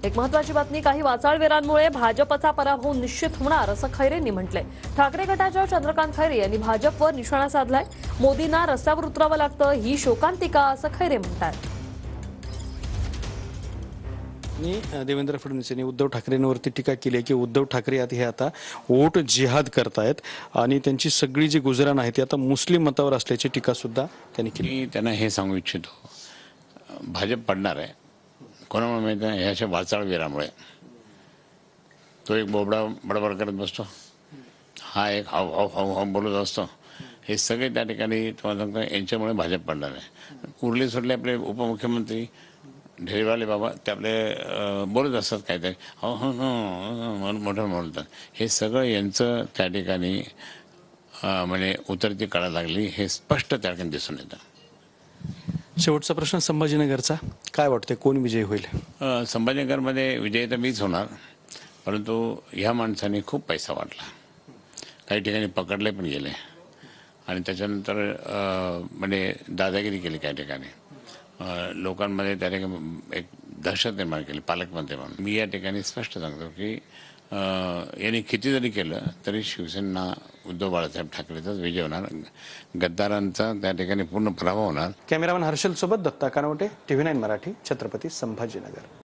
एक महत्त्वाची बातमी, काही वाचाळवीरांमुळे भाजपचा पराभव निश्चित होणार असं खैरेंनी म्हटलंय। ठाकरे गटाच्या चंद्रकांत खैरे यांनी भाजपवर निशाणा साधलाय। मोदींना रस्त्यावर उतरावं लागतं ही शोकांतिका असं खैरे म्हणतात। देवेंद्र फडणवीस यांनी उद्धव ठाकरेंवरती टीका केली आहे की उद्धव ठाकरे आता वोट जिहाद करतायत आणि त्यांची सगळी जी गुजराण आहे ती आता मुस्लिम मतावर असल्याची टीका सुद्धा त्यांनी केली। मी त्यांना हे सांगू इच्छितो, भाजप पडणार आहे कोणामुळे माहिती आहे? ह्याच्या वाचाळवीरामुळे। तो एक बोबडा बडबड करत बसतो, हा एक हाव हाव हाव हाव बोलत असतो। हे सगळे त्या ठिकाणी तुम्हाला सांगतो यांच्यामुळे भाजप पडणार आहे। उरले सुरले आपले उपमुख्यमंत्री ढेरेवाले बाबा ते आपले बोलत असतात काहीतरी, हो हो हो मोठं बोलतात। हे सगळं यांचं त्या ठिकाणी म्हणजे उतरती कळा लागली हे स्पष्ट त्या ठिकाणी दिसून येतं। शेवटचा प्रश्न संभाजीनगरचा, काय वाटतं कोण विजयी होईल? संभाजीनगरमध्ये विजय तर मीच होणार, परंतु ह्या माणसाने खूप पैसा वाटला, काही ठिकाणी पकडले पण गेले आणि त्याच्यानंतर म्हणजे दादागिरी केली काही ठिकाणी, लोकांमध्ये त्या ठिकाणी एक दहशत निर्माण केली पालकमंत्री म्हणून। मी या ठिकाणी स्पष्ट सांगतो की यांनी किती जरी केलं तरी शिवसेना उद्धव बाळासाहेब ठाकरेचाच विजय होणार, गद्दारांचा त्या ठिकाणी पूर्ण पराभव होणार। कॅमेरामन हर्षल सोबत दत्ता कानवटे, TV9 मराठी, छत्रपती संभाजीनगर।